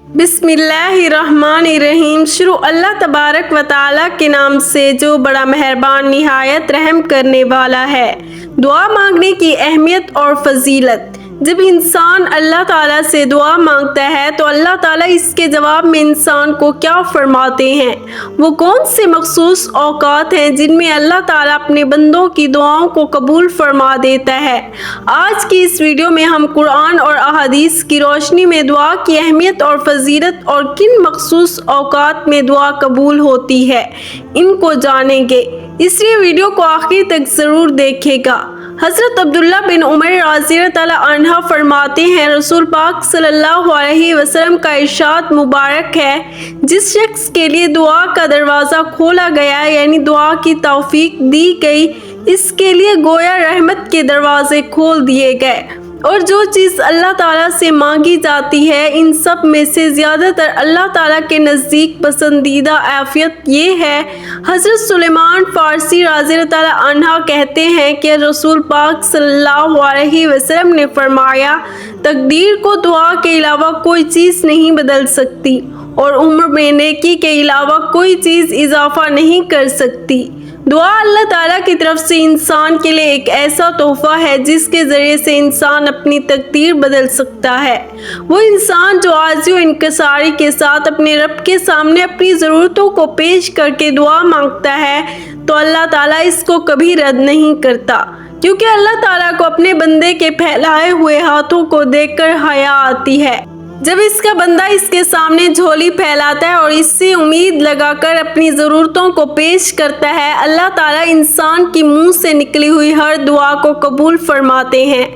बिस्मिल्लाहिर्रहमानिर्रहीम। शुरू अल्लाह तबारक व ताला के नाम से जो बड़ा मेहरबान निहायत रहम करने वाला है। दुआ मांगने की अहमियत और फजीलत। जब इंसान अल्लाह ताला से दुआ मांगता है तो अल्लाह ताला इसके जवाब में इंसान को क्या फरमाते हैं। वो कौन से मखसूस औकात हैं जिनमें अल्लाह ताला अपने बंदों की दुआओं को कबूल फरमा देता है। आज की इस वीडियो में हम कुरान और अहादीस की रोशनी में दुआ की अहमियत और फजीलत और किन मखसूस औकात में दुआ कबूल होती है इनको जानेंगे, इसलिए वीडियो को आखिर तक ज़रूर देखेगा। हज़रत अब्दुल्ला बिन उमर रज़ी अल्लाह अन्हा फरमाते हैं, रसूल पाक सल्लल्लाहु अलैहि वसल्लम का इरशाद मुबारक है, जिस शख्स के लिए दुआ का दरवाज़ा खोला गया यानी दुआ की तौफीक दी गई, इसके लिए गोया रहमत के दरवाजे खोल दिए गए। और जो चीज़ अल्लाह ताला से मांगी जाती है इन सब में से ज़्यादातर अल्लाह ताला के नज़दीक पसंदीदा आफियत ये है। हज़रत सुलेमान फ़ारसी रज़ी अल्लाह अन्हा कहते हैं कि रसूल पाक सल्लल्लाहु अलैहि वसल्लम ने फरमाया, तकदीर को दुआ के अलावा कोई चीज़ नहीं बदल सकती और उम्र में नेकी के अलावा कोई चीज़ इजाफा नहीं कर सकती। दुआ अल्लाह ताला की तरफ से इंसान के लिए एक ऐसा तोहफा है जिसके ज़रिए से इंसान अपनी तकदीर बदल सकता है। वो इंसान जो आजी और इनकसारी के साथ अपने रब के सामने अपनी ज़रूरतों को पेश करके दुआ मांगता है तो अल्लाह ताला इसको कभी रद्द नहीं करता, क्योंकि अल्लाह ताला को अपने बंदे के फैलाए हुए हाथों को देखकर हया आती है। जब इसका बंदा इसके सामने झोली फैलाता है और इससे उम्मीद लगाकर अपनी ज़रूरतों को पेश करता है, अल्लाह ताला इंसान की मुंह से निकली हुई हर दुआ को कबूल फरमाते हैं।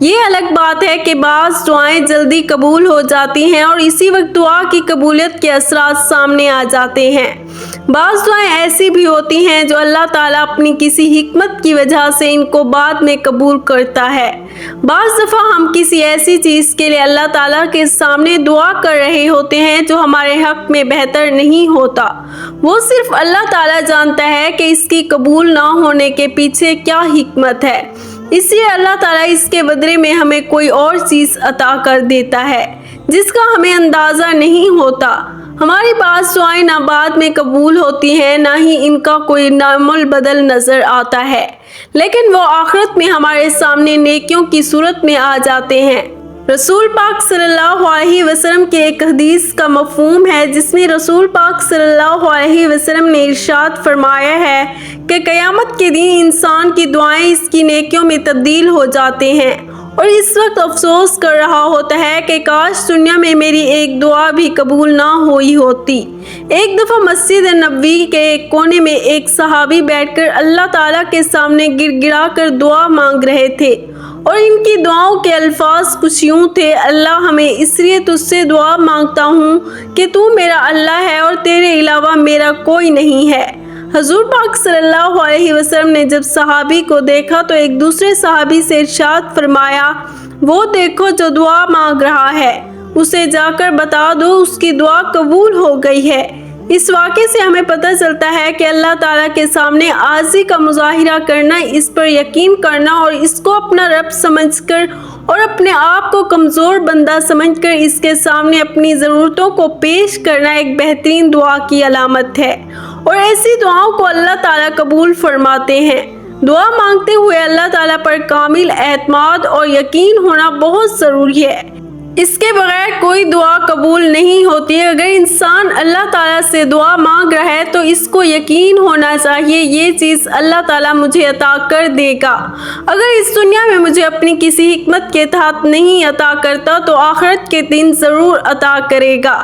ये अलग बात है कि बाज़ दुआएं जल्दी कबूल हो जाती हैं और इसी वक्त दुआ की कबूलियत के असरात सामने आ जाते हैं। बाज़ दुआएं ऐसी भी होती हैं जो अल्लाह ताला अपनी किसी हिकमत की वजह से इनको बाद में कबूल करता है। बाज़ दफ़ा हम किसी ऐसी चीज़ के लिए अल्लाह ताला के सामने दुआ कर रहे होते हैं जो हमारे हक़ में बेहतर नहीं होता। वो सिर्फ अल्लाह ताला जानता है कि इसकी कबूल ना होने के पीछे क्या हिकमत है, इसलिए अल्लाह ताला इसके बदले में हमें कोई और चीज़ अता कर देता है जिसका हमें अंदाज़ा नहीं होता। हमारी बाज़ दुआएं ना बाद में कबूल होती हैं, ना ही इनका कोई नामुल बदल नज़र आता है, लेकिन वो आखिरत में हमारे सामने नेकियों की सूरत में आ जाते हैं। रसूल पाक सल्लल्लाहु अलैहि वसल्लम के एक हदीस का मफ़हूम है जिसमें रसूल पाक सल्लल्लाहु अलैहि वसल्लम ने इरशाद फरमाया है कि क़यामत के दिन इंसान की दुआएं इसकी नेकियों में तब्दील हो जाते हैं और इस वक्त अफसोस कर रहा होता है कि काश दुनिया में मेरी एक दुआ भी कबूल ना हुई होती। एक दफ़ा मस्जिद नबवी के एक कोने में एक सहाबी बैठकर अल्लाह ताला के सामने गिड़गिड़ा कर दुआ मांग रहे थे और इनकी दुआओं के अल्फाज कुछ यूँ थे, अल्लाह हमें इसलिए तुझसे दुआ मांगता हूँ कि तू मेरा अल्लाह है और तेरे अलावा मेरा कोई नहीं है। हजूर पाक सल्लल्लाहु अलैहि वसल्लम ने जब सहाबी को देखा तो एक दूसरे सहाबी से इरशाद फरमाया, वो देखो जो दुआ मांग रहा है, उसे जाकर बता दो उसकी दुआ कबूल हो गई है। इस वाक़े से हमें पता चलता है कि अल्लाह ताला के सामने आजी का मुजाहिरा करना, इस पर यकीन करना और इसको अपना रब समझकर और अपने आप को कमज़ोर बंदा समझकर इसके सामने अपनी ज़रूरतों को पेश करना एक बेहतरीन दुआ की अलामत है और ऐसी दुआओं को अल्लाह ताला कबूल फरमाते हैं। दुआ मांगते हुए अल्लाह ताला पर कामिल एतमाद और यकीन होना बहुत ज़रूरी है, इसके बगैर कोई दुआ कबूल नहीं होती। अगर इंसान अल्लाह ताला से दुआ मांग रहा है तो इसको यकीन होना चाहिए ये चीज़ अल्लाह ताला मुझे अता कर देगा। अगर इस दुनिया में मुझे अपनी किसी हिकमत के तहत नहीं अता करता तो आखिरत के दिन ज़रूर अता करेगा।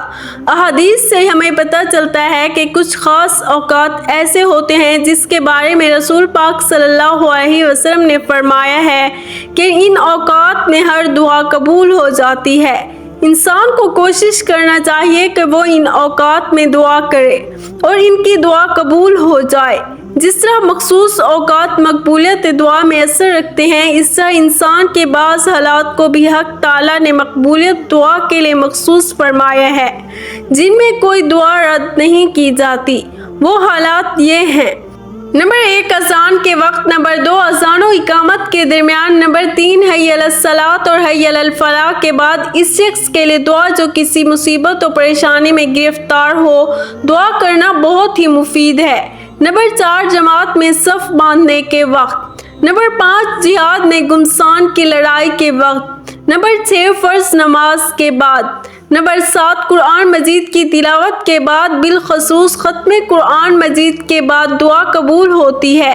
अहादीस से हमें पता चलता है कि कुछ ख़ास औकात ऐसे होते हैं जिसके बारे में रसूल पाक सल्लल्लाहु अलैहि वसल्लम ने फरमाया है कि इन औकात में हर दुआ कबूल हो जाती है। इंसान को कोशिश करना चाहिए कि वो इन औकात में दुआ करे और इनकी दुआ कबूल हो जाए। जिस तरह मखसूस औकात मकबूलियत दुआ में असर रखते हैं, इस तरह इंसान के बाज़ हालात को भी हक़ ताला ने मकबूलियत दुआ के लिए मखसूस फरमाया है जिनमें कोई दुआ रद्द नहीं की जाती। वो हालात ये हैं, नंबर 1 अजान के वक्त, नंबर 2 अजान और इकामत के दरमियान, नंबर 3 हय्य अलस सलात और हय्य अलल फलाह के बाद इस शख्स के लिए दुआ जो किसी मुसीबत और परेशानी में गिरफ्तार हो। दुआ करना बहुत ही मुफीद है। नंबर 4 जमात में सफ बांधने के वक्त, नंबर 5 जिहाद में गुमसान की लड़ाई के वक्त, नंबर 6 फर्ज नमाज के बाद, नंबर 7 कुरान मजीद की तिलावत के बाद, बिलखसूस ख़त्म कुरान मजीद के बाद दुआ कबूल होती है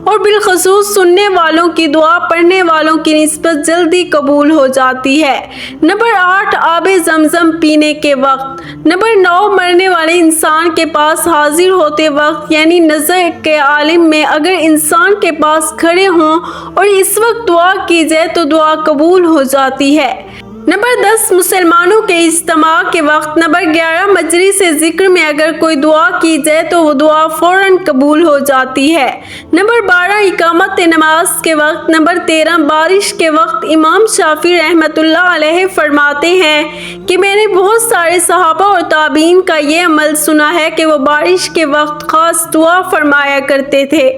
और बिलखसूस सुनने वालों की दुआ पढ़ने वालों की निस्बत जल्दी कबूल हो जाती है। नंबर 8 आबे ज़मज़म पीने के वक्त, नंबर 9 मरने वाले इंसान के पास हाजिर होते वक्त, यानी नज़र के आलिम में अगर इंसान के पास खड़े हों और इस वक्त दुआ की जाए तो दुआ कबूल हो जाती है। नंबर 10 मुसलमानों के इज्तिमा के वक्त, नंबर 11 मजलिस से ज़िक्र में अगर कोई दुआ की जाए तो वो दुआ फ़ौरन कबूल हो जाती है। नंबर 12 इकामत नमाज के वक्त, नंबर 13 बारिश के वक्त। इमाम शाफी रहमतुल्लाह अलैह फरमाते हैं कि मैंने बहुत सारे सहाबा और ताबीन का ये अमल सुना है कि वो बारिश के वक्त ख़ास दुआ फरमाया करते थे।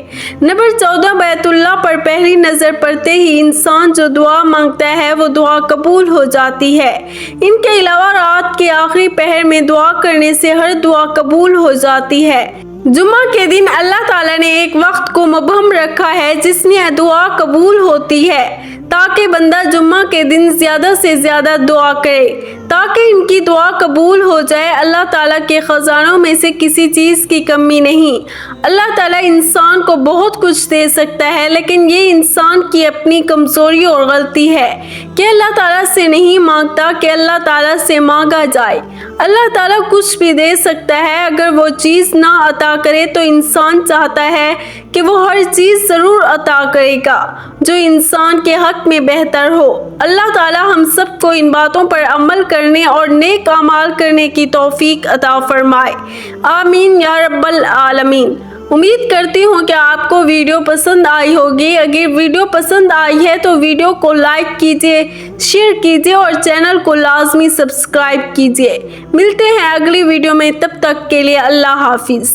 नंबर 14 बैतुल्लाह पर पहली नज़र पड़ते ही इंसान जो दुआ मांगता है वो दुआ कबूल हो जाती है। इनके अलावा रात के आखिरी पहर में दुआ करने से हर दुआ कबूल हो जाती है। जुम्मा के दिन अल्लाह ताला ने एक वक्त को मुबहम रखा है जिसमें दुआ कबूल होती है ताकि बंदा जुम्मा के दिन ज़्यादा से ज़्यादा दुआ करे ताकि इनकी दुआ कबूल हो जाए। अल्लाह ताला के ख़जानों में से किसी चीज़ की कमी नहीं। अल्लाह ताला इंसान को बहुत कुछ दे सकता है, लेकिन ये इंसान की अपनी कमज़ोरी और गलती है कि अल्लाह ताला से नहीं मांगता कि अल्लाह ताला से मांगा जाए। अल्लाह ताला कुछ भी दे सकता है, अगर वो चीज़ ना अता करे तो इंसान चाहता है कि वो हर चीज़ ज़रूर अता करेगा जो इंसान के हक में बेहतर हो। अल्लाह ताला हम सब को इन बातों पर अमल करने और नेक अमाल करने की तौफीक अता फरमाए। आमीन या रब्बल आलमीन। उम्मीद करती हूँ कि आपको वीडियो पसंद आई होगी। अगर वीडियो पसंद आई है तो वीडियो को लाइक कीजिए, शेयर कीजिए और चैनल को लाजमी सब्सक्राइब कीजिए। मिलते हैं अगली वीडियो में, तब तक के लिए अल्लाह हाफिज़।